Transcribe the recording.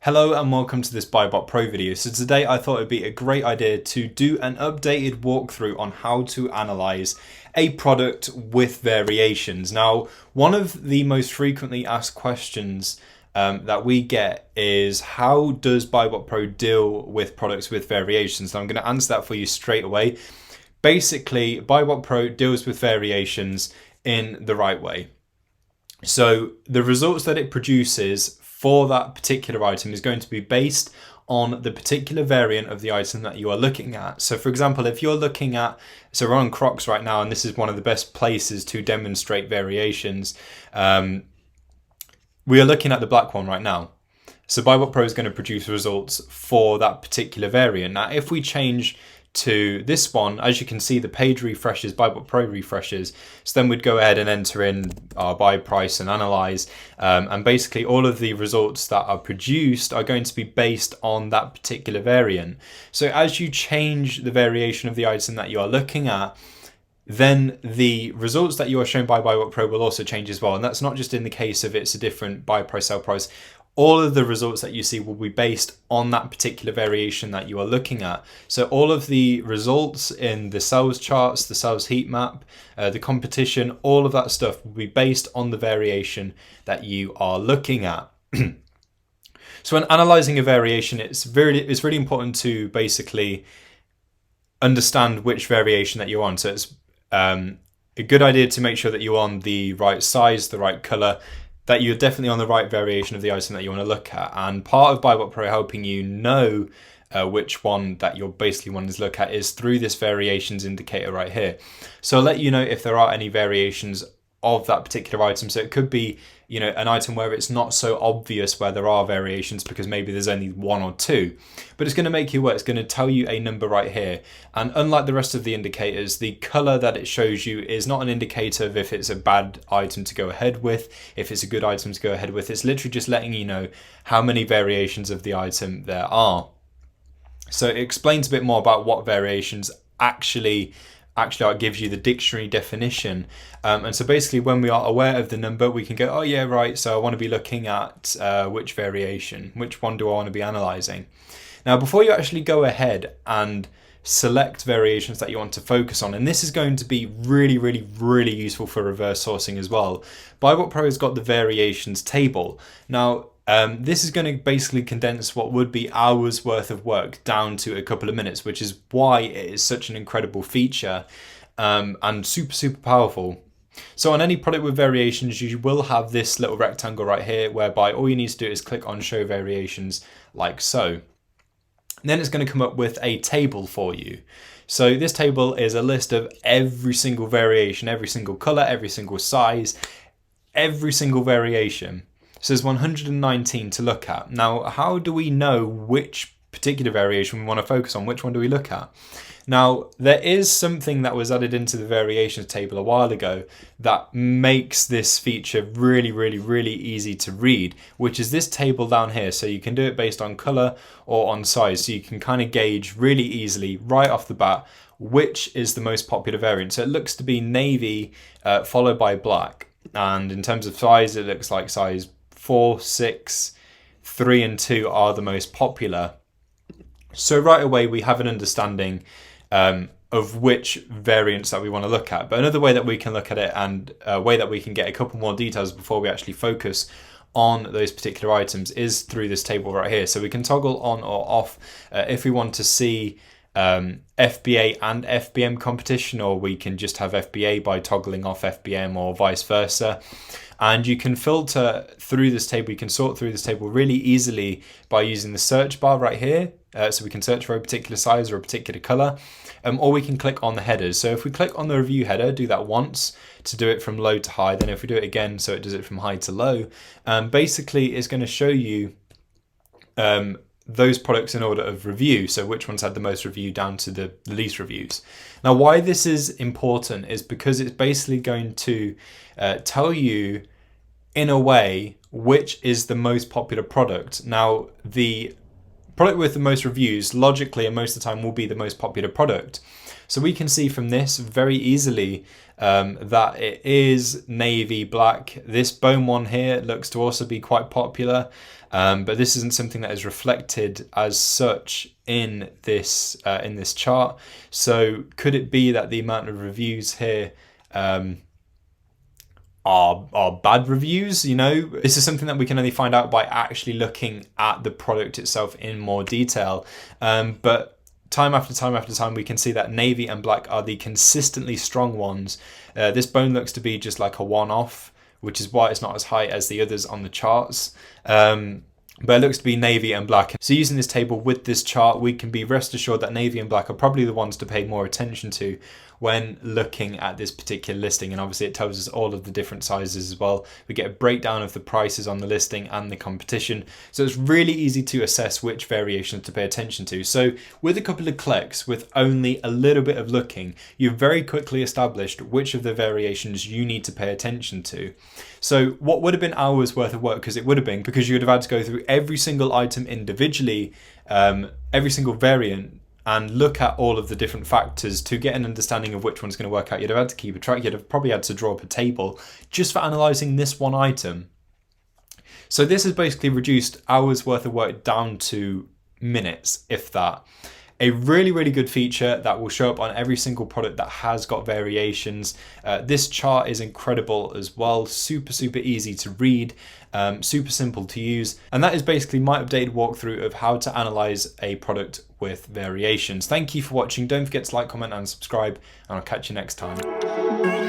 Hello and welcome to this BuyBotPro video. So today I thought it'd be a great idea to do an updated walkthrough on how to analyze a product with variations. Now, one of the most frequently asked questions that we get is how does BuyBotPro deal with products with variations? So I'm going to answer that for you straight away. Basically, BuyBotPro deals with variations in the right way. So the results that it produces for that particular item is going to be based on the particular variant of the item that you are looking at. So for example, if you're looking at, so we're on Crocs right now, and this is one of the best places to demonstrate variations. We are looking at the black one right now. So BuyBotPro is going to produce results for that particular variant. Now, if we change to this one, as you can see, the page refreshes, BuyBotPro refreshes. So then we'd go ahead and enter in our buy price and analyze. And basically all of the results that are produced are going to be based on that particular variant. So as you change the variation of the item that you are looking at, then the results that you are shown by BuyBotPro will also change as well. And that's not just in the case of it's a different buy price, sell price. All of the results that you see will be based on that particular variation that you are looking at. So all of the results in the sales charts, the sales heat map, the competition, all of that stuff will be based on the variation that you are looking at. So when analyzing a variation, it's really important to basically understand which variation that you're on. So it's a good idea to make sure that you're on the right size, the right color, that you're definitely on the right variation of the item that you want to look at. And part of BuyBotPro helping you know which one that you're basically wanting to look at is through this variations indicator right here. So I'll let you know if there are any variations of that particular item. So it could be, you know, an item where it's not so obvious where there are variations because maybe there's only one or two, but it's going to make you aware. It's going to tell you a number right here. And unlike the rest of the indicators, the color that it shows you is not an indicator of if it's a bad item to go ahead with, if it's a good item to go ahead with. It's literally just letting you know how many variations of the item there are. So it explains a bit more about what variations actually it gives you the dictionary definition. And so basically when we are aware of the number, we can go, oh yeah, right, so I want to be looking at which variation, which one do I want to be analyzing? Now, before you actually go ahead and select variations that you want to focus on, and this is going to be really useful for reverse sourcing as well, BuyBotPro has got the variations table. Now, this is going to basically condense what would be hours worth of work down to a couple of minutes, which is why it is such an incredible feature and super powerful. So on any product with variations, you will have this little rectangle right here, whereby all you need to do is click on show variations like so. And then it's going to come up with a table for you. So this table is a list of every single variation, every single color, every single size, every single variation. So there's 119 to look at. Now, how do we know which particular variation we want to focus on? Which one do we look at? Now, there is something that was added into the variations table a while ago that makes this feature really easy to read, which is this table down here. So you can do it based on color or on size. So you can kind of gauge really easily right off the bat which is the most popular variant. So it looks to be navy followed by black. And in terms of size, it looks like size 4, 6, 3 and 2 are the most popular. So right away we have an understanding of which variants that we want to look at. But another way that we can look at it, and a way that we can get a couple more details before we actually focus on those particular items, is through this table right here. So we can toggle on or off if we want to see FBA and FBM competition, or we can just have FBA by toggling off FBM, or vice versa. And you can filter through this table, you can sort through this table really easily by using the search bar right here. So we can search for a particular size or a particular color, or we can click on the headers. So if we click on the review header, do that once to do it from low to high, then if we do it again, so it does it from high to low, basically it's going to show you those products in order of review. So which ones had the most review down to the least reviews. Now, why this is important is because it's basically going to tell you in a way which is the most popular product. Now, the product with the most reviews, logically, and most of the time will be the most popular product. So we can see from this very easily that it is navy black. This bone one here looks to also be quite popular, but this isn't something that is reflected as such in this chart. So could it be that the amount of reviews here are bad reviews? You know, this is something that we can only find out by actually looking at the product itself in more detail. But time after time after time, we can see that navy and black are the consistently strong ones. This bone looks to be just like a one-off, which is why it's not as high as the others on the charts. But it looks to be navy and black. So using this table with this chart, we can be rest assured that navy and black are probably the ones to pay more attention to when looking at this particular listing. And obviously it tells us all of the different sizes as well. We get a breakdown of the prices on the listing and the competition. So it's really easy to assess which variations to pay attention to. So with a couple of clicks, with only a little bit of looking, you've very quickly established which of the variations you need to pay attention to. So what would have been hours worth of work, because it would have been, because you would have had to go through every single item individually, every single variant, and look at all of the different factors to get an understanding of which one's going to work out. You'd have had to keep a track. You'd have probably had to draw up a table just for analysing this one item. So this has basically reduced hours worth of work down to minutes, if that. A really, really good feature that will show up on every single product that has got variations. This chart is incredible as well. Super, super easy to read, super simple to use. And that is basically my updated walkthrough of how to analyze a product with variations. Thank you for watching. Don't forget to like, comment, and subscribe, and I'll catch you next time.